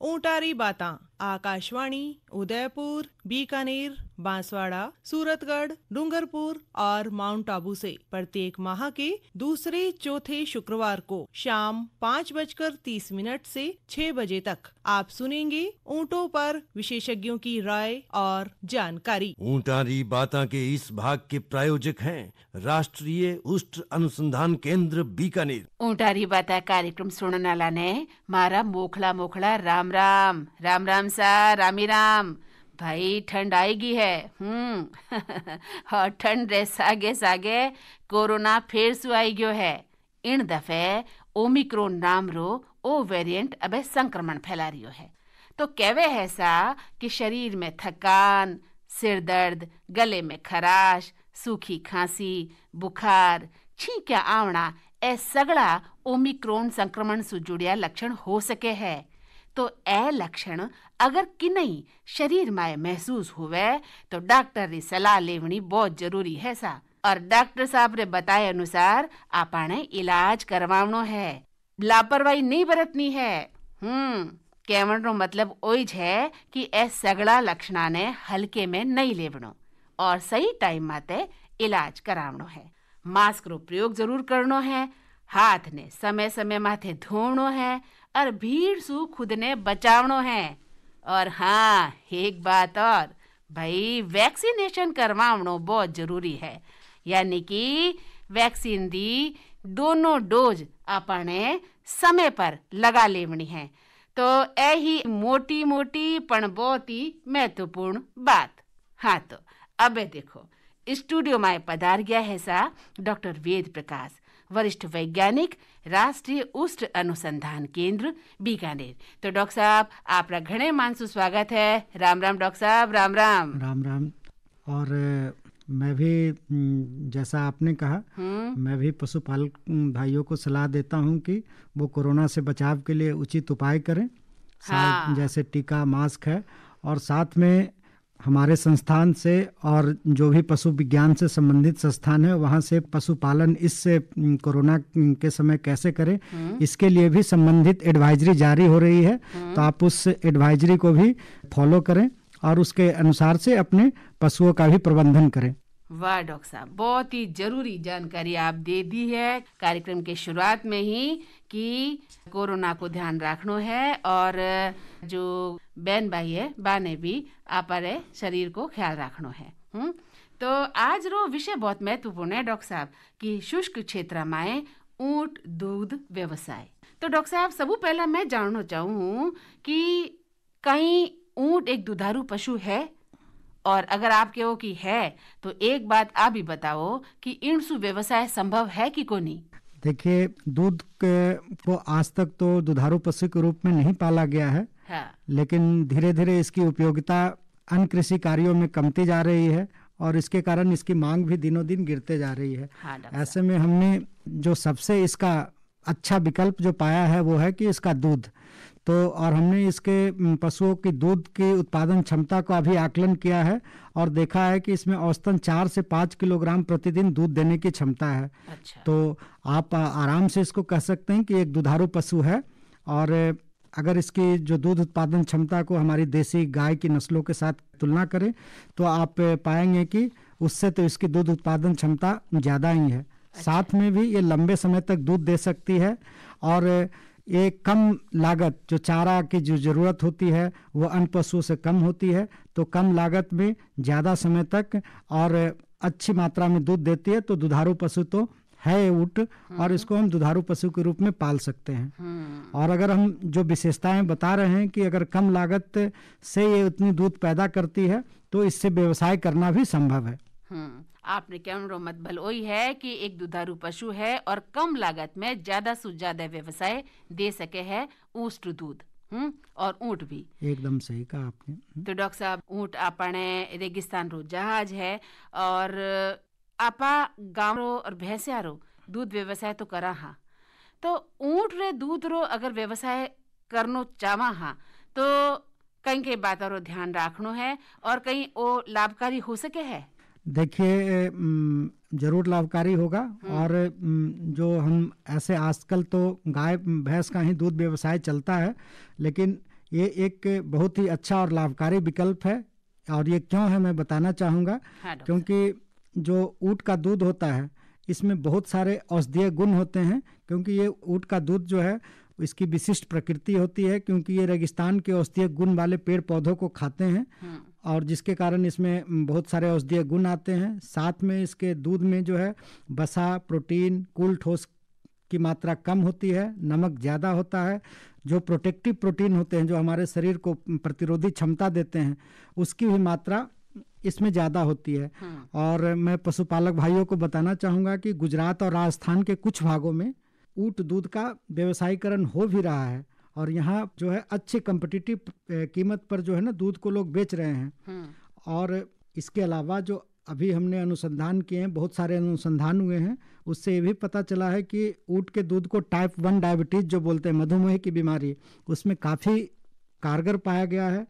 ऊंटारी बातां आकाशवाणी उदयपुर, बीकानेर, बांसवाड़ा, सूरतगढ़, डूंगरपुर और माउंट आबू से प्रत्येक माह के दूसरे चौथे शुक्रवार को शाम 5:30 से 6 बजे तक आप सुनेंगे ऊँटों पर विशेषज्ञों की राय और जानकारी। ऊंटारी बातां के इस भाग के प्रायोजक हैं राष्ट्रीय उष्ट अनुसंधान केंद्र बीकानेर। ऊंटारी बाता कार्यक्रम सुनने वाला ने मारा मोखला मोखला राम राम राम राम सा रामी राम। भाई ठंड आएगी है और ठंड रे सागे सागे कोरोना फिर सु आई गयो है। इन दफे ओमिक्रोन नाम रो ओ वेरिएंट अबे संक्रमण फैला रियो है। तो कहवे है सा कि शरीर में थकान, सिर दर्द, गले में खराश, सूखी खांसी, बुखार, छींक्या आवना ए सगड़ा ओमिक्रोन संक्रमण से जुड़िया लक्षण हो सके है। तो ए लक्षण अगर किन्हीं शरीर में महसूस हुए तो डॉक्टर री सलाह लेवनी बहुत जरूरी है सा। और डॉक्टर साहब रे बताए अनुसार आपने इलाज करवावनो है, लापरवाही नहीं बरतनी है। कहवन रो मतलब ओइज है कि ए सगड़ा लक्षणा ने हल्के में नहीं लेवनो और सही टाइम माते इलाज करावनो है। मास्क रो प्रयोग जरूर करनो है, हाथ ने समय समय माथे धोवनो है और भीड़ सु खुद ने बचावनो है। और हाँ, एक बात और भाई, वैक्सीनेशन करवावनो बहुत जरूरी है, यानी कि वैक्सीन दी दोनों डोज आपने समय पर लगा लेवनी है। तो यही मोटी मोटी पण बहुत ही महत्वपूर्ण बात। हाँ, तो अबे देखो स्टूडियो में पधार गया है सा डॉक्टर वेद प्रकाश, वरिष्ठ वैज्ञानिक, राष्ट्रीय उष्ट अनुसंधान केंद्र बीकानेर। तो डॉक्टर साहब आपका घणे मानसु स्वागत है। राम राम डॉक्टर साहब, राम राम। राम राम। और मैं भी जैसा आपने कहा, मैं भी पशुपालक भाइयों को सलाह देता हूं कि वो कोरोना से बचाव के लिए उचित उपाय करें। हाँ। जैसे टीका, मास्क है, और साथ में हमारे संस्थान से और जो भी पशु विज्ञान से संबंधित संस्थान है वहाँ से पशुपालन इस कोरोना के समय कैसे करें, इसके लिए भी संबंधित एडवाइजरी जारी हो रही है। तो आप उस एडवाइजरी को भी फॉलो करें और उसके अनुसार से अपने पशुओं का भी प्रबंधन करें। वाह डॉक्टर साहब, बहुत ही जरूरी जानकारी आप दे दी है कार्यक्रम के शुरुआत में ही कि कोरोना को ध्यान रखना है और जो बहन भाई है बाने भी आपरे शरीर को ख्याल रखना है। तो आज रो विषय बहुत महत्वपूर्ण है डॉक्टर साहब कि शुष्क क्षेत्र में ऊंट दूध व्यवसाय। तो डॉक्टर साहब सबू पहला मैं जानना चाहूँ कि कहीं ऊंट एक दुधारू पशु है, और अगर आप कहो कि है तो एक बात आप भी बताओ कि इनसु व्यवसाय संभव है कि को नहीं। देखिए, दूध को आज तक तो दुधारू पशु के रूप में नहीं पाला गया है। हाँ। लेकिन धीरे धीरे इसकी उपयोगिता अन्य कृषि कार्यों में कमती जा रही है और इसके कारण इसकी मांग भी दिनों दिन गिरते जा रही है। हाँ, ऐसे में हमने जो सबसे इसका अच्छा विकल्प जो पाया है वो है कि इसका दूध। तो और हमने इसके पशुओं की दूध की उत्पादन क्षमता को अभी आकलन किया है और देखा है कि इसमें औसतन 4 से 5 किलोग्राम प्रतिदिन दूध देने की क्षमता है। अच्छा। तो आप आराम से इसको कह सकते हैं कि एक दुधारू पशु है। और अगर इसकी जो दूध उत्पादन क्षमता को हमारी देसी गाय की नस्लों के साथ तुलना करें तो आप पाएंगे कि उससे तो इसकी दूध उत्पादन क्षमता ज़्यादा ही है। साथ में भी ये लंबे समय तक दूध दे सकती है और ये कम लागत, जो चारा की जो ज़रूरत होती है वो अन्य पशुओं से कम होती है, तो कम लागत में ज़्यादा समय तक और अच्छी मात्रा में दूध देती है। तो दुधारू पशु तो है ऊंट और इसको हम दुधारू पशु के रूप में पाल सकते हैं। और अगर हम जो विशेषताएं बता रहे हैं कि अगर कम लागत से ये उतनी दूध पैदा करती है तो इससे व्यवसाय करना भी संभव है। आपने कहने मतलब वही है कि एक दुधारू पशु है और कम लागत में ज्यादा से ज्यादा व्यवसाय दे सके है ऊष्ट दूध और ऊंट भी। एकदम सही कहा आपने। तो डॉक्टर साहब, ऊंट आपने रेगिस्तान रो जहाज है और आपा गाँव रो और भैंसिया रो दूध व्यवसाय तो करा हाँ। तो ऊंट रे दूध रो अगर व्यवसाय करनो चावा हाँ तो कहीं के बातों रो ध्यान रखनो है और कहीं वो लाभकारी हो सके है। देखिए, जरूर लाभकारी होगा। और जो हम ऐसे आजकल तो गाय भैंस का ही दूध व्यवसाय चलता है, लेकिन ये एक बहुत ही अच्छा और लाभकारी विकल्प है। और ये क्यों है मैं बताना चाहूँगा। हाँ डॉक्टर क्योंकि जो ऊँट का दूध होता है इसमें बहुत सारे औषधीय गुण होते हैं। क्योंकि ये ऊँट का दूध जो है इसकी विशिष्ट प्रकृति होती है, क्योंकि ये रेगिस्तान के औषधीय गुण वाले पेड़ पौधों को खाते हैं और जिसके कारण इसमें बहुत सारे औषधीय गुण आते हैं। साथ में इसके दूध में जो है वसा, प्रोटीन, कुल ठोस की मात्रा कम होती है, नमक ज़्यादा होता है। जो प्रोटेक्टिव प्रोटीन होते हैं जो हमारे शरीर को प्रतिरोधी क्षमता देते हैं उसकी भी मात्रा इसमें ज़्यादा होती है। और मैं पशुपालक भाइयों को बताना चाहूँगा कि गुजरात और राजस्थान के कुछ भागों में ऊँट दूध का व्यवसायीकरण हो भी रहा है और यहाँ जो है अच्छे कम्पिटिटिव कीमत पर जो है ना दूध को लोग बेच रहे हैं। और इसके अलावा जो अभी हमने अनुसंधान किए हैं, बहुत सारे अनुसंधान हुए हैं, उससे ये भी पता चला है कि ऊँट के दूध को टाइप 1 डायबिटीज जो बोलते हैं, मधुमेह की बीमारी, उसमें काफ़ी कारगर पाया गया है।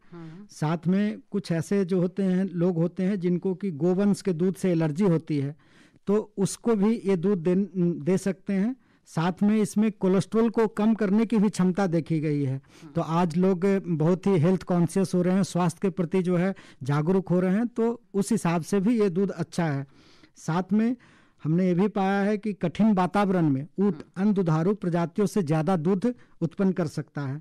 साथ में कुछ ऐसे जो होते हैं लोग होते हैं जिनको कि गोवंश के दूध से एलर्जी होती है, तो उसको भी ये दूध दे सकते हैं। साथ में इसमें कोलेस्ट्रॉल को कम करने की भी क्षमता देखी गई है। तो आज लोग बहुत ही हेल्थ कॉन्शियस हो रहे हैं, स्वास्थ्य के प्रति जो है जागरूक हो रहे हैं, तो उस हिसाब से भी ये दूध अच्छा है। साथ में हमने ये भी पाया है कि कठिन वातावरण में ऊँट अन्य दुधारू प्रजातियों से ज़्यादा दूध उत्पन्न कर सकता है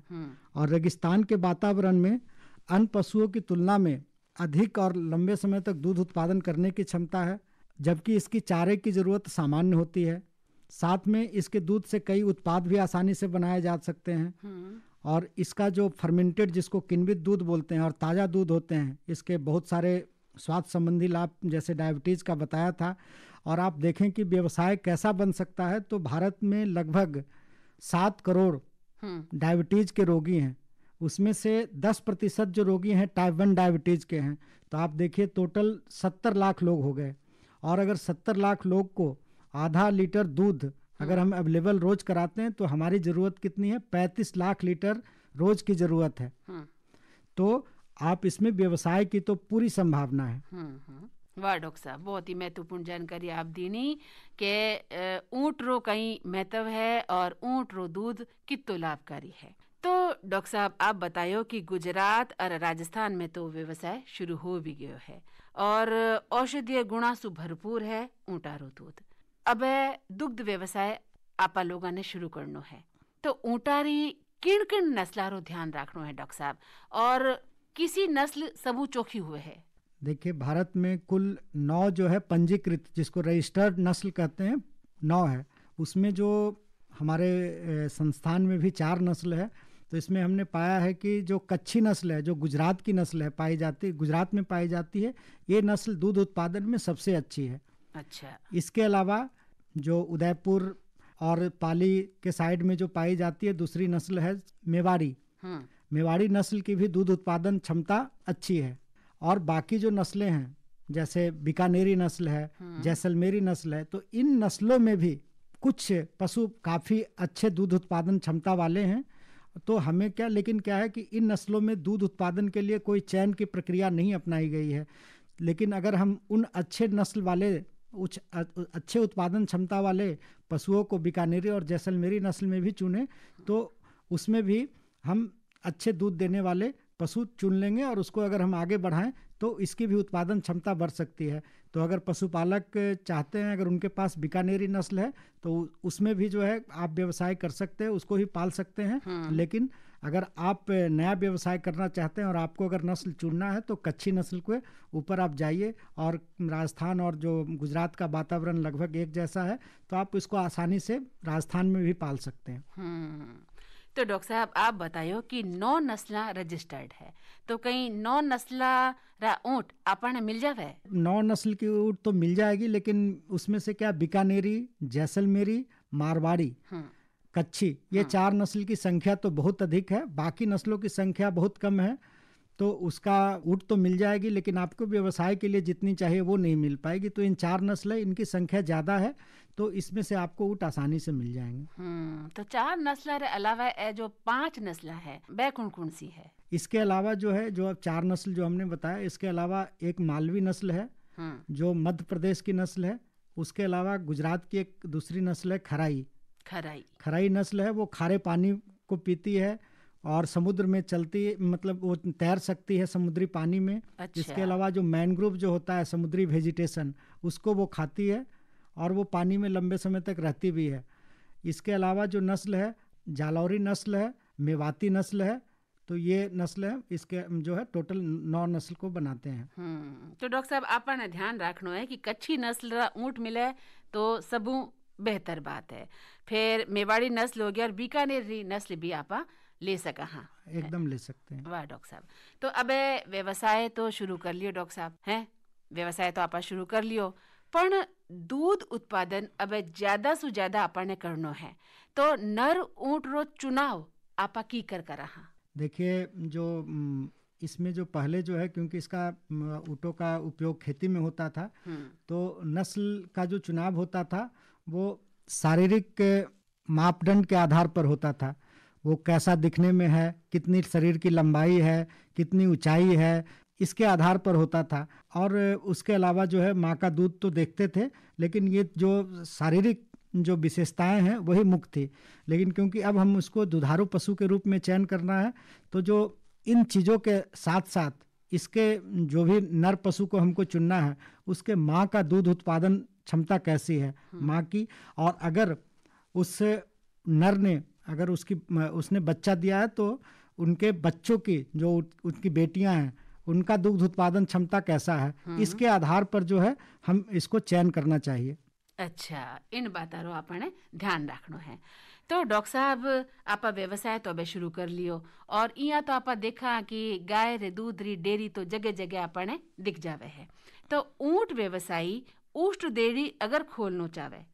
और रेगिस्तान के वातावरण में अन्य पशुओं की तुलना में अधिक और लंबे समय तक दूध उत्पादन करने की क्षमता है, जबकि इसकी चारे की ज़रूरत सामान्य होती है। साथ में इसके दूध से कई उत्पाद भी आसानी से बनाए जा सकते हैं और इसका जो फर्मेंटेड जिसको किण्वित दूध बोलते हैं और ताज़ा दूध होते हैं, इसके बहुत सारे स्वास्थ्य संबंधी लाभ जैसे डायबिटीज़ का बताया था। और आप देखें कि व्यवसाय कैसा बन सकता है, तो भारत में लगभग 7 करोड़ डायबिटीज़ के रोगी हैं, उसमें से 10% जो रोगी हैं टाइप 1 डायबिटीज़ के हैं। तो आप देखिए टोटल 70 लाख लोग हो गए और अगर 70 लाख लोग को आधा लीटर दूध अगर हम अवेलेबल रोज कराते हैं तो हमारी ज़रूरत कितनी है? 35 लाख लीटर रोज की ज़रूरत है। तो आप इसमें व्यवसाय की तो पूरी संभावना है। वाह डॉक्टर साहब, बहुत ही महत्वपूर्ण जानकारी आप दीनी के ऊँट रो कई महत्व है और ऊँट रो दूध कितो लाभकारी है। तो डॉक्टर साहब आप बतायो कि गुजरात और राजस्थान में तो व्यवसाय शुरू हो भी गयो है और औषधीय गुणा से भरपूर है ऊँटारो दूध। अब दुग्ध व्यवसाय आपा लोगों ने शुरू करनो है, तो ऊँटारी किन किन नस्लारो ध्यान रखनो है डॉक्टर साहब, और किसी नस्ल सबू चोखी हुए है? देखिए भारत में कुल 9 जो है पंजीकृत जिसको रजिस्टर्ड नस्ल कहते हैं 9 है। उसमें जो हमारे संस्थान में भी 4 नस्ल है। तो इसमें हमने पाया है कि जो कच्छी नस्ल है, जो गुजरात की नस्ल है, गुजरात में पाई जाती है, ये नस्ल दूध उत्पादन में सबसे अच्छी है। अच्छा। इसके अलावा जो उदयपुर और पाली के साइड में जो पाई जाती है दूसरी नस्ल है मेवाड़ी। मेवाड़ी नस्ल की भी दूध उत्पादन क्षमता अच्छी है। और बाकी जो नस्लें हैं जैसे बीकानेरी नस्ल है, जैसलमेरी नस्ल है, तो इन नस्लों में भी कुछ पशु काफ़ी अच्छे दूध उत्पादन क्षमता वाले हैं। तो हमें लेकिन क्या है कि इन नस्लों में दूध उत्पादन के लिए कोई चयन की प्रक्रिया नहीं अपनाई गई है। लेकिन अगर हम उन अच्छे नस्ल वाले अच्छे उत्पादन क्षमता वाले पशुओं को बीकानेरी और जैसलमेरी नस्ल में भी चुने तो उसमें भी हम अच्छे दूध देने वाले पशु चुन लेंगे और उसको अगर हम आगे बढ़ाएं तो इसकी भी उत्पादन क्षमता बढ़ सकती है। तो अगर पशुपालक चाहते हैं, अगर उनके पास बीकानेरी नस्ल है तो उसमें भी जो है आप व्यवसाय कर सकते हैं, उसको ही पाल सकते हैं। लेकिन अगर आप नया व्यवसाय करना चाहते हैं और आपको अगर नस्ल चुनना है तो कच्छी नस्ल के ऊपर आप जाइए। और राजस्थान और जो गुजरात का वातावरण लगभग एक जैसा है, तो आप इसको आसानी से राजस्थान में भी पाल सकते हैं। तो डॉक्टर साहब आप बतायो कि 9 नस्ला रजिस्टर्ड है, तो कहीं 9 नस्ला रा ऊँट अपन मिल जावे? 9 नस्ल की ऊँट तो मिल जाएगी, लेकिन उसमें से क्या बीकानेरी, जैसलमेरी, मारवाड़ी, कच्छी, ये 4 नस्ल की संख्या तो बहुत अधिक है। बाकी नस्लों की संख्या बहुत कम है। तो उसका ऊँट तो मिल जाएगी, लेकिन आपको व्यवसाय के लिए जितनी चाहिए वो नहीं मिल पाएगी। तो इन 4 नस्ल है, इनकी संख्या ज़्यादा है, तो इसमें से आपको ऊँट आसानी से मिल जाएंगे। तो 4 नस्ल के अलावा जो 5 नस्ल है वह कौन कौन सी है? इसके अलावा जो है जो 4 नस्ल जो हमने बताया, इसके अलावा एक मालवी नस्ल है जो मध्य प्रदेश की नस्ल है। उसके अलावा गुजरात की एक दूसरी नस्ल है खराई नस्ल है, वो खारे पानी को पीती है। और समुद्र में चलती, मतलब वो तैर सकती है समुद्री पानी में। अच्छा। इसके अलावा जो मैनग्रोव जो होता है समुद्री वेजिटेशन, उसको वो खाती है और वो पानी में लंबे समय तक रहती भी है। इसके अलावा जो नस्ल है जालौरी नस्ल है, मेवाती नस्ल है, तो ये नस्ल है, इसके जो है टोटल 9 नस्ल को बनाते हैं। तो डॉक्टर साहब आपने ध्यान रखना है कि कच्छी नस्ल रा ऊँट मिले तो सबू बेहतर बात है। फिर मेवाड़ी नस्ल हो गया और बीकानेरी नस्ल भी आपा ले सका। हाँ, एकदम ले सकते हैं। वाह डॉक्टर साहब, तो अब व्यवसाय तो शुरू कर लियो डॉक्टर साहब, हैं व्यवसाय तो आपा शुरू कर लियो, पण दूध उत्पादन अब ज्यादा से ज्यादा आपने करनो है, तो नर ऊँट रो चुनाव आपा की कर रहा। देखिए, जो इसमें जो पहले जो है, क्योंकि इसका ऊँटों का उपयोग खेती में होता था, तो नस्ल का जो चुनाव होता था वो शारीरिक मापदंड के आधार पर होता था। वो कैसा दिखने में है, कितनी शरीर की लंबाई है, कितनी ऊंचाई है, इसके आधार पर होता था। और उसके अलावा जो है माँ का दूध तो देखते थे, लेकिन ये जो शारीरिक जो विशेषताएं हैं वही मुख्य थी। लेकिन क्योंकि अब हम उसको दुधारू पशु के रूप में चयन करना है, तो जो इन चीज़ों के साथ साथ इसके जो भी नर पशु को हमको चुनना है, उसके माँ का दूध उत्पादन क्षमता कैसी है माँ की, और अगर उस नर ने अगर उसने बच्चा दिया है तो उनके बच्चों की जो उनकी बेटियां हैं उनका दूध उत्पादन क्षमता कैसा है, इसके आधार पर जो है हम इसको चयन करना चाहिए। अच्छा, इन बातों रो आपने ध्यान रखना है। तो डॉक्टर साहब आपा व्यवसाय तो अबे शुरू कर लियो, और यहाँ तो आपा देखा कि गाय रे दूध री डेयरी तो जगह जगह आपने दिख जावे है। तो ऊँट व्यवसायी ऊष्ट डेयरी अगर खोलना चाहे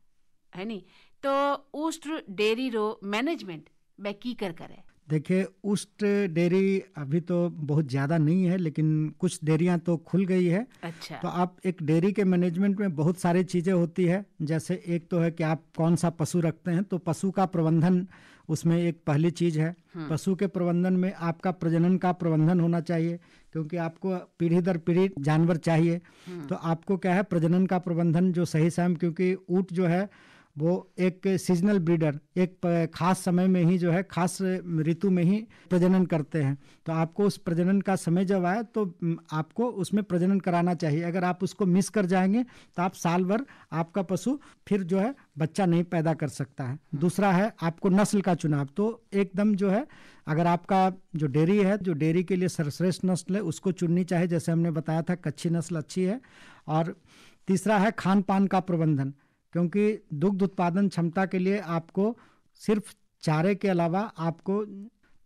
है नी, तो ऊष्ट डेयरी रो मैनेजमेंट वे की करे। देखिए, उस्ट डेयरी अभी तो बहुत ज़्यादा नहीं है, लेकिन कुछ डेयरियां तो खुल गई है। अच्छा। तो आप एक डेयरी के मैनेजमेंट में बहुत सारी चीज़ें होती है। जैसे एक तो है कि आप कौन सा पशु रखते हैं, तो पशु का प्रबंधन उसमें एक पहली चीज़ है। पशु के प्रबंधन में आपका प्रजनन का प्रबंधन होना चाहिए, क्योंकि आपको पीढ़ी दर पीढ़ी जानवर चाहिए। तो आपको क्या है, प्रजनन का प्रबंधन जो सही समय, क्योंकि ऊँट जो है वो एक सीजनल ब्रीडर, एक खास समय में ही जो है खास ऋतु में ही प्रजनन करते हैं। तो आपको उस प्रजनन का समय जब आए तो आपको उसमें प्रजनन कराना चाहिए। अगर आप उसको मिस कर जाएंगे तो आप साल भर आपका पशु फिर जो है बच्चा नहीं पैदा कर सकता है। दूसरा है आपको नस्ल का चुनाव, तो एकदम जो है अगर आपका जो डेयरी है, जो डेयरी के लिए सर्वश्रेष्ठ नस्ल है उसको चुननी चाहिए। जैसे हमने बताया था, कच्छी नस्ल अच्छी है। और तीसरा है खान पान का प्रबंधन, क्योंकि दुग्ध उत्पादन क्षमता के लिए आपको सिर्फ चारे के अलावा आपको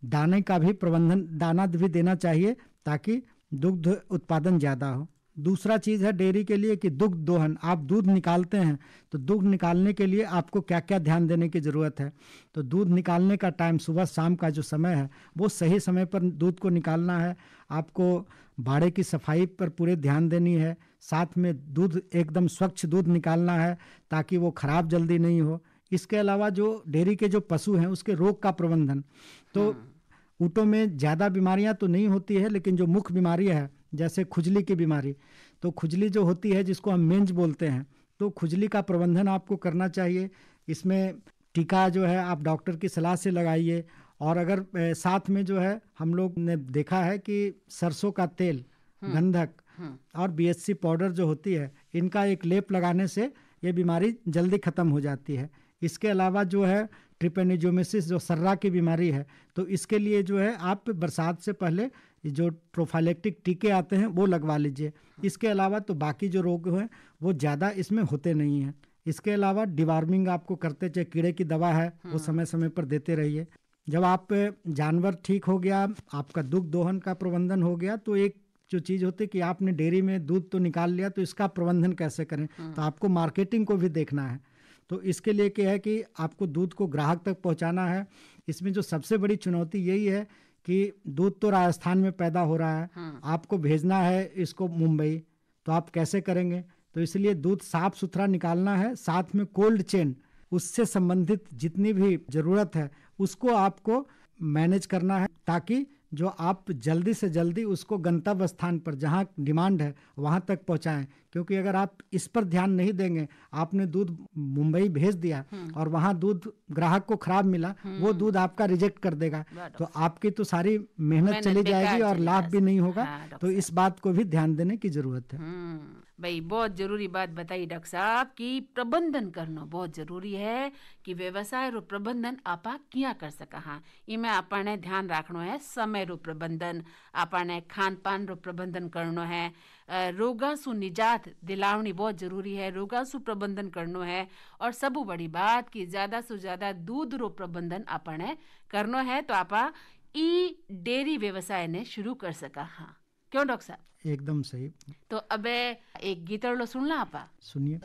दाने का भी प्रबंधन, दाना भी देना चाहिए ताकि दुग्ध उत्पादन ज़्यादा हो। दूसरा चीज़ है डेयरी के लिए कि दुग्ध दोहन, आप दूध निकालते हैं तो दूध निकालने के लिए आपको क्या क्या ध्यान देने की ज़रूरत है। तो दूध निकालने का टाइम, सुबह शाम का जो समय है वो सही समय पर दूध को निकालना है। आपको बाड़े की सफाई पर पूरे ध्यान देनी है। साथ में दूध एकदम स्वच्छ दूध निकालना है ताकि वो खराब जल्दी नहीं हो। इसके अलावा जो डेयरी के जो पशु हैं उसके रोग का प्रबंधन, तो ऊँटों में ज़्यादा बीमारियां तो नहीं होती है, लेकिन जो मुख्य बीमारी है जैसे खुजली की बीमारी, तो खुजली जो होती है जिसको हम मेंज बोलते हैं, तो खुजली का प्रबंधन आपको करना चाहिए। इसमें टीका जो है आप डॉक्टर की सलाह से लगाइए। और अगर साथ में जो है हम लोग ने देखा है कि सरसों का तेल, गंधक और BHC पाउडर जो होती है, इनका एक लेप लगाने से ये बीमारी जल्दी ख़त्म हो जाती है। इसके अलावा जो है ट्रिपेनिजोमिसिस जो सर्रा की बीमारी है, तो इसके लिए जो है आप बरसात से पहले जो प्रोफाइलेक्टिक टीके आते हैं वो लगवा लीजिए। इसके अलावा तो बाकी जो रोग हैं वो ज़्यादा इसमें होते नहीं हैं। इसके अलावा डिवार्मिंग आपको करते चाहिए, कीड़े की दवा है वो समय समय पर देते रहिए। जब आप जानवर ठीक हो गया, आपका दुग्ध दोहन का प्रबंधन हो गया, तो एक जो चीज़ होती है कि आपने डेयरी में दूध तो निकाल लिया, तो इसका प्रबंधन कैसे करें, तो आपको मार्केटिंग को भी देखना है। तो इसके लिए क्या है कि आपको दूध को ग्राहक तक पहुंचाना है। इसमें जो सबसे बड़ी चुनौती यही है कि दूध तो राजस्थान में पैदा हो रहा है, आपको भेजना है इसको मुंबई, तो आप कैसे करेंगे। तो इसलिए दूध साफ सुथरा निकालना है। साथ में कोल्ड चेन, उससे संबंधित जितनी भी ज़रूरत है उसको आपको मैनेज करना है, ताकि जो आप जल्दी से जल्दी उसको गंतव्य स्थान पर जहाँ डिमांड है वहाँ तक पहुँचाएं। क्योंकि अगर आप इस पर ध्यान नहीं देंगे, आपने दूध मुंबई भेज दिया और वहाँ दूध ग्राहक को खराब मिला, वो दूध आपका रिजेक्ट कर देगा, तो आपकी तो सारी मेहनत चली जाएगी और लाभ भी नहीं होगा। तो इस बात को भी ध्यान देने की जरूरत है। भाई बहुत जरूरी बात बताई डॉक्टर साहब कि प्रबंधन करना बहुत जरूरी है कि व्यवसाय रो प्रबंधन आपा किया कर सका। हाँ, इमें आपने ध्यान रखना है समय रो प्रबंधन, आपने खान पान रो प्रबंधन करना है, रोगा सु निजात दिलावनी बहुत जरूरी है, रोगा सु प्रबंधन करना है, और सबू बड़ी बात कि ज्यादा से ज्यादा दूध रो प्रबंधन आपने करना है। तो आपा ई डेयरी व्यवसाय ने शुरू कर सका। हाँ, क्यों डॉक्टर साहब? एकदम सही। तो अब एक गीतड़ो सुनला आपा, सुनिए।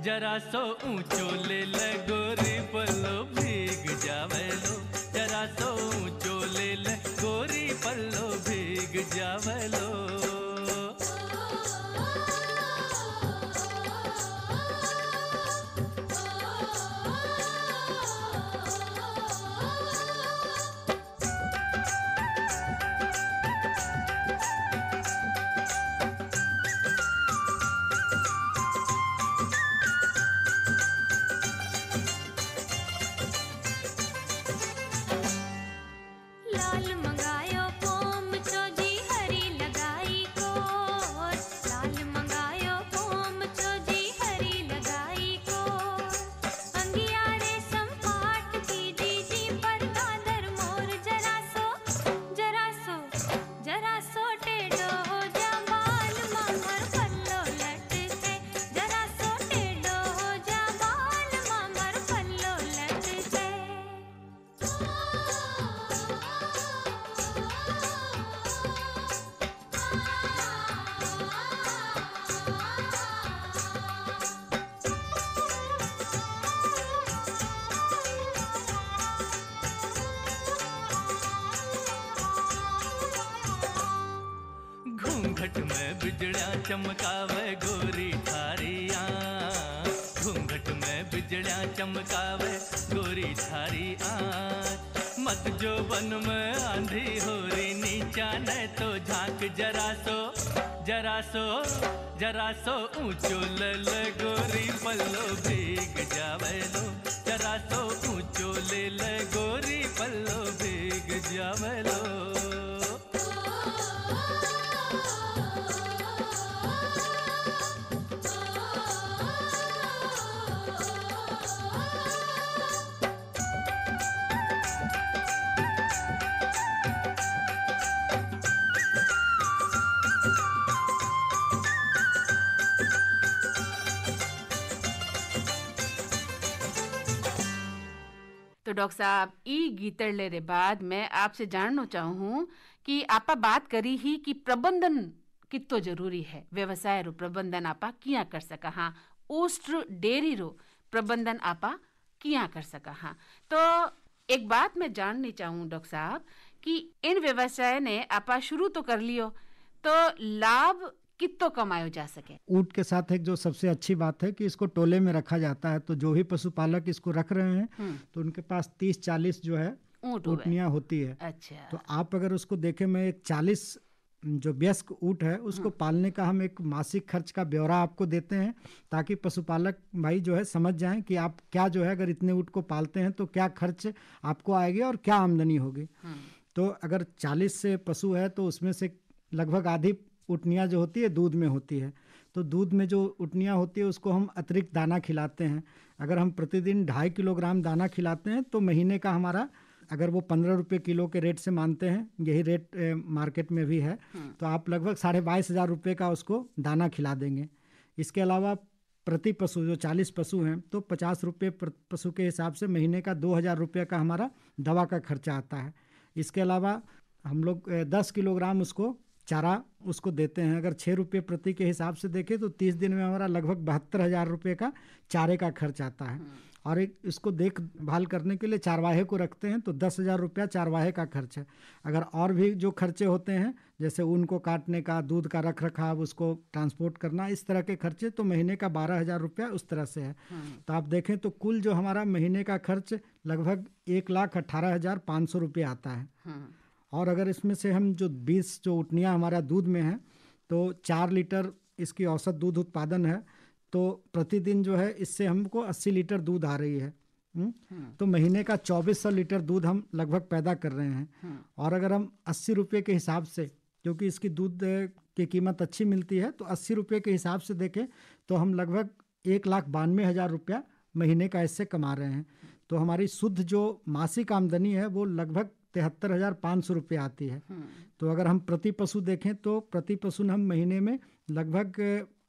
जरा सो ऊंचो ले ले गोरी पल्लो भीग जावेलो, जरा सो ऊंचो ले ले गोरी पल्लो भीग जावेलो। लाल मंगायो पोम चोजी हरी लगाई को, लाल मंगायो पोम चोजी हरी लगाई को, अंगियारे संपाट की दीजी पर दादर मोर, जरा सो टेढ़ो हो जा बाल मामर पल्लो लटके, जरा सो टेढ़ो हो जा बाल मामर पल्लो लटके। घूंघट में बिजड़ा चमकावे गोरी थारी आँख, घूंघट में बिजड़ा चमकावे गोरी थारी आँख, मत जो बन में आंधी हो रही नीचा न तो झांक, जरा सो ऊंचो ले ले गोरी पल्लो भीग जावेलो, जरा सो ऊंचो ले ले गोरी पल्लो भीग जावेलो। तो डॉक्टर साहब ई गीतड़ ले रे बाद मैं आपसे जानना चाहूँ कि आपा बात करी ही कि प्रबंधन कितो जरूरी है, व्यवसाय रो प्रबंधन आपा किया कर सका। हाँ, ओस्ट्र डेयरी रो प्रबंधन आपा किया कर सका। हाँ, तो एक बात मैं जाननी चाहूँ डॉक्टर साहब कि इन व्यवसाय ने आपा शुरू तो कर लियो, तो लाभ कितो कमायो जा सके? ऊँट के साथ एक जो सबसे अच्छी बात है कि इसको टोले में रखा जाता है, तो जो भी पशुपालक इसको रख रहे हैं तो उनके पास 30-40 जो है ऊँटनियाँ होती है। अच्छा। तो आप अगर उसको देखें, मैं एक 40 जो वयस्क ऊँट है उसको पालने का हम एक मासिक खर्च का ब्यौरा आपको देते हैं, ताकि पशुपालक भाई जो है समझ जाएं कि आप क्या जो है अगर इतने ऊँट को पालते हैं तो क्या खर्च आपको आएगी और क्या आमदनी होगी। तो अगर 40 से पशु है तो उसमें से लगभग आधी ऊँटनियाँ जो होती है दूध में होती है। तो दूध में जो उटनियाँ होती है उसको हम अतिरिक्त दाना खिलाते हैं। अगर हम प्रतिदिन 2.5 किलोग्राम दाना खिलाते हैं तो महीने का हमारा, अगर वो 15 रुपये किलो के रेट से मानते हैं, यही रेट मार्केट में भी है, तो आप लगभग 22,500 रुपये का उसको दाना खिला देंगे। इसके अलावा प्रति पशु जो 40 पशु हैं तो 50 रुपये पशु के हिसाब से महीने का 2,000 रुपये का हमारा दवा का खर्चा आता है। इसके अलावा हम लोग 10 किलोग्राम उसको चारा उसको देते हैं। अगर 6 रुपये प्रति के हिसाब से देखें तो 30 दिन में हमारा लगभग 72,000 रुपये का चारे का खर्च आता है। और एक इसको देखभाल करने के लिए चारवाहे को रखते हैं तो 10,000 रुपया चारवाहे का खर्च है। अगर और भी जो खर्चे होते हैं जैसे ऊन को काटने का, दूध का रख रखाव, उसको ट्रांसपोर्ट करना, इस तरह के खर्चे तो महीने का 12,000 रुपया उस तरह से है। तो आप देखें तो कुल जो हमारा महीने का खर्च लगभग 1,18,500 रुपये आता है। और अगर इसमें से हम जो 20 जो उटनियाँ हमारा दूध में है तो 4 लीटर इसकी औसत दूध उत्पादन है, तो प्रतिदिन जो है इससे हमको 80 लीटर दूध आ रही है। तो महीने का 2400 लीटर दूध हम लगभग पैदा कर रहे हैं। और अगर हम 80 रुपये के हिसाब से, क्योंकि इसकी दूध की कीमत अच्छी मिलती है, तो 80 रुपये के हिसाब से देखें तो हम लगभग 1,92,000 रुपया महीने का इससे कमा रहे हैं। तो हमारी शुद्ध जो मासिक आमदनी है वो लगभग 73,500 रुपये आती है। तो अगर हम प्रति पशु देखें तो प्रति पशु हम महीने में लगभग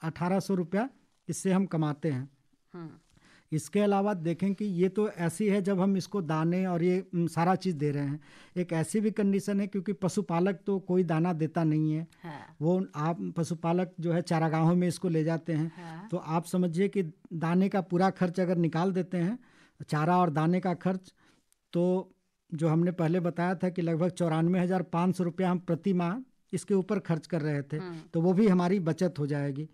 1,800 रुपया इससे हम कमाते हैं। इसके अलावा देखें कि ये तो ऐसी है जब हम इसको दाने और ये सारा चीज़ दे रहे हैं। एक ऐसी भी कंडीशन है क्योंकि पशुपालक तो कोई दाना देता नहीं है। वो आप पशुपालक जो है चारागाहों में इसको ले जाते हैं। तो आप समझिए कि दाने का पूरा खर्च अगर निकाल देते हैं, चारा और दाने का खर्च, तो जो हमने पहले बताया था कि लगभग 94,500 रुपया हम प्रति माह इसके ऊपर खर्च कर रहे थे, तो वो भी हमारी बचत हो जाएगी।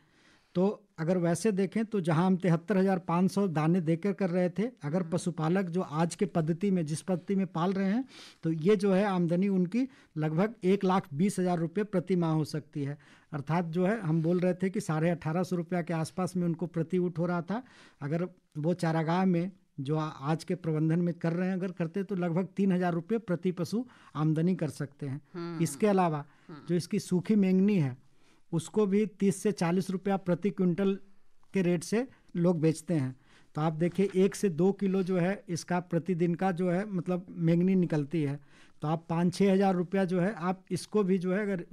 तो अगर वैसे देखें तो जहां हम 73,500 दाने देकर कर रहे थे, अगर पशुपालक जो आज के पद्धति में जिस पद्धति में पाल रहे हैं तो ये जो है आमदनी उनकी लगभग 1,20,000 रुपये प्रति माह हो सकती है। अर्थात जो है हम बोल रहे थे कि 1,850 रुपया के आसपास में उनको प्रति ऊँट हो रहा था। अगर वो चारागाह में जो आज के प्रबंधन में कर रहे हैं अगर करते तो लगभग 3,000 रुपये प्रति पशु आमदनी कर सकते हैं। इसके अलावा जो इसकी सूखी मेंगनी है उसको भी 30 से 40 रुपया प्रति क्विंटल के रेट से लोग बेचते हैं। तो आप देखिए 1 से 2 किलो जो है इसका प्रतिदिन का जो है मतलब मेंगनी निकलती है, तो आप 5-6 हज़ार रुपया जो है आप इसको भी जो है अगर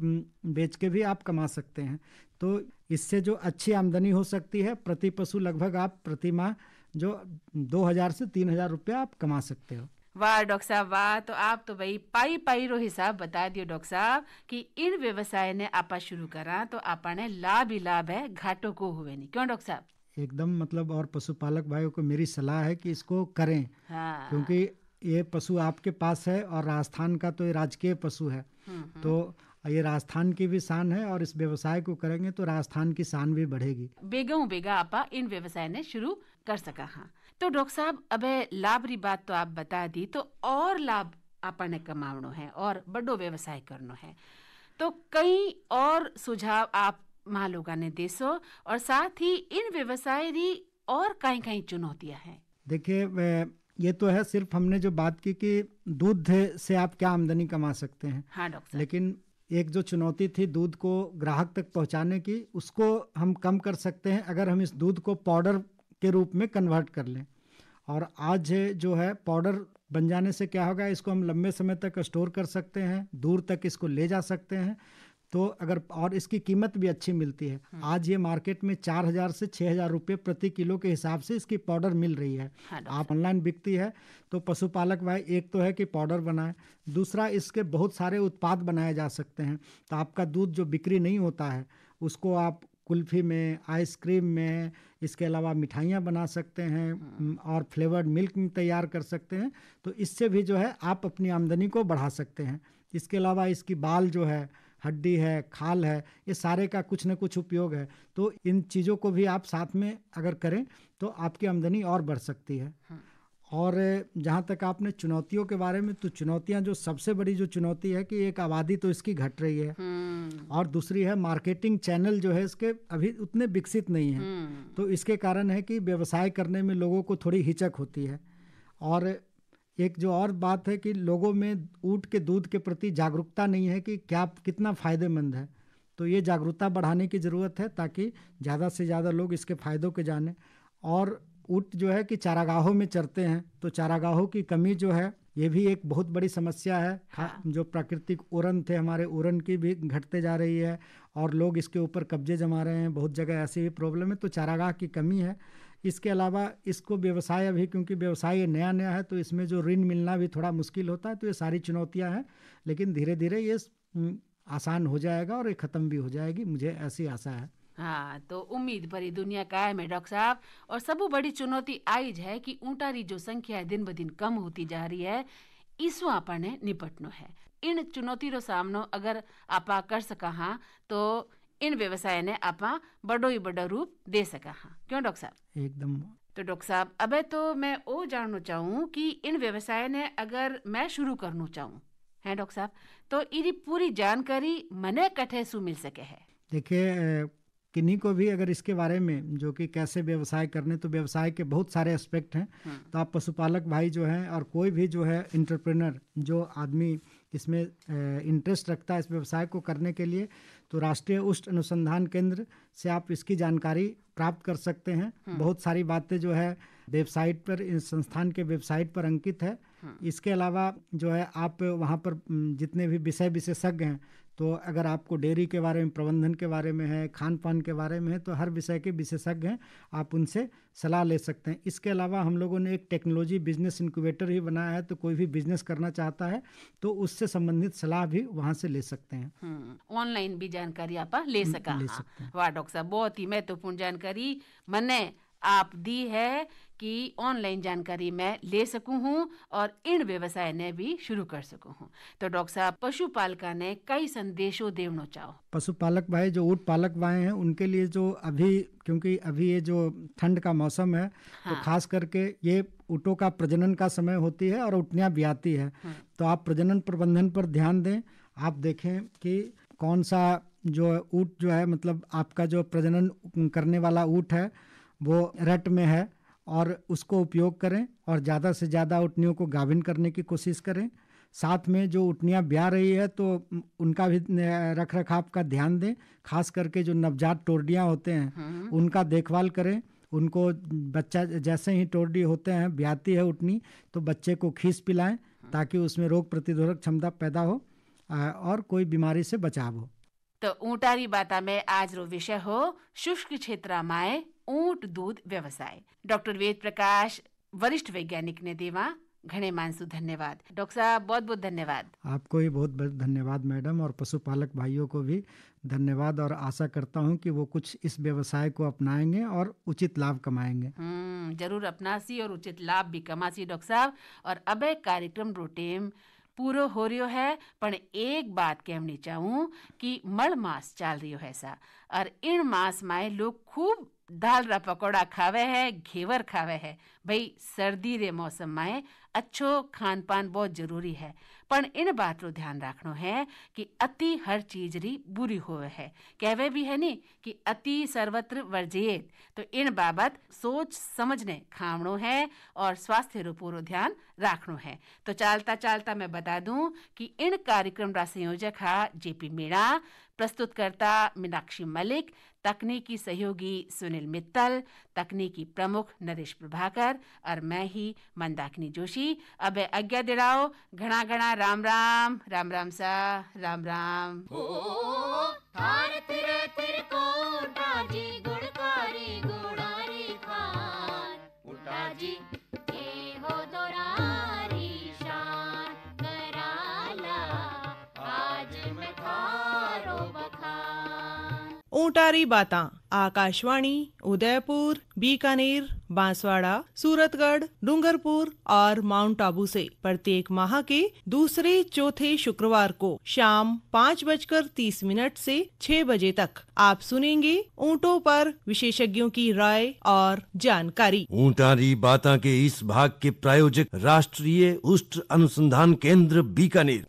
बेच के भी आप कमा सकते हैं। तो इससे जो अच्छी आमदनी हो सकती है प्रति पशु लगभग आप प्रति माह जो 2,000 से 3,000 रुपया आप कमा सकते हो। वाह डॉक्टर साहब वाह, तो आप तो भाई पाई रो हिसाब बता दियो डॉक्टर साहब कि इन व्यवसाय ने आपा शुरू करा तो आपा ने लाभ ही लाभ है, घाटों को हुए नहीं, क्यों डॉक्टर साहब? एकदम मतलब, और पशुपालक भाइयों को मेरी सलाह है कि इसको करें। क्योंकि ये पशु आपके पास है और राजस्थान का तो ये राजकीय पशु है, तो ये राजस्थान की भी शान है और इस व्यवसाय को करेंगे तो राजस्थान की शान भी बढ़ेगी। बेगा आपा इन व्यवसाय ने शुरू कर सका। हाँ तो डॉक्टर साहब अबे लाभ री बात तो आप बता दी, तो और लाभ आपा ने कमावनो है और बड़ो व्यवसाय करनो है, तो कई और सुझाव आप माँ लोगा ने देसो और साथ ही इन व्यवसाय री और कई चुनौतियां हैं। देखिए ये तो है सिर्फ हमने जो बात की कि दूध से आप क्या आमदनी कमा सकते हैं। हाँ डॉक्टर, लेकिन एक जो चुनौती थी दूध को ग्राहक तक पहुंचाने की, उसको हम कम कर सकते हैं अगर हम इस दूध को पाउडर के रूप में कन्वर्ट कर लें। और आज जो है पाउडर बन जाने से क्या होगा, इसको हम लंबे समय तक स्टोर कर सकते हैं, दूर तक इसको ले जा सकते हैं। तो अगर और इसकी कीमत भी अच्छी मिलती है। आज ये मार्केट में 4,000 से 6,000 रुपये प्रति किलो के हिसाब से इसकी पाउडर मिल रही है। आप ऑनलाइन बिकती है। तो पशुपालक भाई एक तो है कि पाउडर बनाए, दूसरा इसके बहुत सारे उत्पाद बनाए जा सकते हैं। तो आपका दूध जो बिक्री नहीं होता है उसको आप कुल्फ़ी में, आइसक्रीम में, इसके अलावा मिठाइयाँ बना सकते हैं और फ्लेवर्ड मिल्क में तैयार कर सकते हैं। तो इससे भी जो है आप अपनी आमदनी को बढ़ा सकते हैं। इसके अलावा इसकी बाल जो है, हड्डी है, खाल है, ये सारे का कुछ न कुछ उपयोग है। तो इन चीज़ों को भी आप साथ में अगर करें तो आपकी आमदनी और बढ़ सकती है। और जहाँ तक आपने चुनौतियों के बारे में, तो चुनौतियाँ जो सबसे बड़ी जो चुनौती है कि एक आबादी तो इसकी घट रही है और दूसरी है मार्केटिंग चैनल जो है इसके अभी उतने विकसित नहीं हैं। तो इसके कारण है कि व्यवसाय करने में लोगों को थोड़ी हिचक होती है। और एक जो और बात है कि लोगों में ऊँट के दूध के प्रति जागरूकता नहीं है कि क्या कितना फ़ायदेमंद है। तो ये जागरूकता बढ़ाने की ज़रूरत है ताकि ज़्यादा से ज़्यादा लोग इसके फ़ायदों के जाने। और ऊँट जो है कि चारागाहों में चरते हैं, तो चारागाहों की कमी जो है ये भी एक बहुत बड़ी समस्या है। जो प्राकृतिक उड़न थे हमारे, उड़न की भी घटते जा रही है और लोग इसके ऊपर कब्जे जमा रहे हैं। बहुत जगह ऐसी भी प्रॉब्लम है, तो चारागाह की कमी है। इसके अलावा इसको व्यवसाय अभी, क्योंकि व्यवसाय नया नया है, तो इसमें जो ऋण मिलना भी थोड़ा मुश्किल होता है। तो ये सारी चुनौतियां हैं, लेकिन धीरे धीरे ये आसान हो जाएगा और ये ख़त्म भी हो जाएगी, मुझे ऐसी आशा है। हाँ, तो उम्मीद भरी दुनिया कायम है डॉक्टर साहब। और सबू बड़ी चुनौती आई है कि ऊँटारी जो संख्या है दिन ब दिन कम होती जा रही है, इसो आपने निपटनो है। इन चुनौती रो सामनो अगर आपा कर सका हाँ तो इन व्यवसाय ने आपा बड़ो ही बड़ा रूप दे सका हाँ, क्यों डॉक्टर साहब? एकदम। तो डॉक्टर साहब अबे तो मैं वो जानना चाहूँ कि इन व्यवसाय ने अगर मैं शुरू करना चाहूँ है डॉक्टर साहब, तो इरी पूरी जानकारी मने कठे सु मिल सके है? देखिए, किन्हीं को भी अगर इसके बारे में जो कि कैसे व्यवसाय करने, तो व्यवसाय के बहुत सारे एस्पेक्ट हैं। तो आप पशुपालक भाई जो हैं और कोई भी जो है इंटरप्रेनर, जो आदमी इसमें इंटरेस्ट रखता है इस व्यवसाय को करने के लिए, तो राष्ट्रीय उष्ट अनुसंधान केंद्र से आप इसकी जानकारी प्राप्त कर सकते हैं। बहुत सारी बातें जो है वेबसाइट पर, इस संस्थान के वेबसाइट पर अंकित है। इसके अलावा जो है आप वहाँ पर जितने भी विषय विशेषज्ञ हैं, तो अगर आपको डेयरी के बारे में, प्रबंधन के बारे में है, खान पान के बारे में है, तो हर विषय के विशेषज्ञ हैं, आप उनसे सलाह ले सकते हैं। इसके अलावा हम लोगों ने एक टेक्नोलॉजी बिजनेस इंक्यूबेटर भी बनाया है, तो कोई भी बिजनेस करना चाहता है तो उससे संबंधित सलाह भी वहाँ से ले सकते हैं। ऑनलाइन भी जानकारी आप ले सका। वाह डॉक्टर साहब, बहुत ही महत्वपूर्ण जानकारी मैंने आप दी है कि ऑनलाइन जानकारी मैं ले सकूं हूं और इन व्यवसाय ने भी शुरू कर सकूं हूं। तो डॉक्टर साहब, पशुपालका ने कई संदेशों देवनो चाहो? पशुपालक भाई, जो ऊँट पालक भाई हैं, उनके लिए जो अभी, क्योंकि अभी ये जो ठंड का मौसम है, तो खास करके ये ऊँटों का प्रजनन का समय होती है और ऊँटनियाँ ब्याती है। तो आप प्रजनन प्रबंधन पर ध्यान दें। आप देखें कि कौन सा जो ऊँट जो है, मतलब आपका जो प्रजनन करने वाला ऊँट है वो रट में है, और उसको उपयोग करें और ज़्यादा से ज़्यादा ऊँटनियों को गाभिन करने की कोशिश करें। साथ में जो ऊँटनियाँ ब्याह रही है तो उनका भी रख रखाव का ध्यान दें। खास करके जो नवजात टोरडियाँ होते हैं उनका देखभाल करें। उनको बच्चा जैसे ही टोरडी होते हैं, ब्याहती है ऊँटनी, तो बच्चे को खीस पिलाएं ताकि उसमें रोग प्रतिरोधक क्षमता पैदा हो और कोई बीमारी से बचाव हो। तो ऊँटारी बाता में आज रो विषय हो शुष्क क्षेत्र में ऊँट दूध व्यवसाय। डॉक्टर वेद प्रकाश वरिष्ठ वैज्ञानिक ने देवा घने मानसु धन्यवाद। डॉक्टर साहब, बहुत बहुत धन्यवाद। आपको भी बहुत बहुत धन्यवाद मैडम, और पशुपालक भाइयों को भी धन्यवाद, और आशा करता हूं कि वो कुछ इस व्यवसाय को अपनाएंगे और उचित लाभ कमाएंगे। जरूर अपनासी और उचित लाभ भी कमासी डॉक्टर साहब। और अब कार्यक्रम रोटेम पूरो हो रियो है, पण एक बात कहनी चाहूँ कि मड़ मास चाल रियो है सा, और इन मास में लोग खूब दाल रा पकौड़ा खावे है, घेवर खावे है। भाई सर्दी रे मौसम में अच्छो खान पान बहुत जरूरी है, पर इन बात रो ध्यान रखनो है कि अति हर चीज री बुरी होवे है। कहवे भी है नी कि अति सर्वत्र वर्जित। तो इन बाबत सोच समझने खावनो है और स्वास्थ्य रो पूरो ध्यान रखनो है। तो चालता चालता मैं बता दूं कि इन कार्यक्रम रा संयोजक है जेपी मीणा, प्रस्तुतकर्ता मीनाक्षी मलिक, तकनीकी सहयोगी सुनील मित्तल, तकनीकी प्रमुख नरेश प्रभाकर और मैं ही मंदाकिनी जोशी। अब आज्ञा दिलाओ। घना घना राम राम। राम राम सा। राम राम। थार तिरे तिरको उठाजी गुड़कारी गुड़ारी खान उठाजी ए हो दोरारी शान कराला आज मैं थारो बखान। ऊँटारी बातां आकाशवाणी उदयपुर, बीकानेर, बांसवाड़ा, सूरतगढ़, डूंगरपुर और माउंट आबू से प्रत्येक माह के दूसरे चौथे शुक्रवार को शाम 5:30 से 6 बजे तक आप सुनेंगे ऊँटों पर विशेषज्ञों की राय और जानकारी। ऊँटारी बातां के इस भाग के प्रायोजक राष्ट्रीय उष्ट अनुसंधान केंद्र बीकानेर।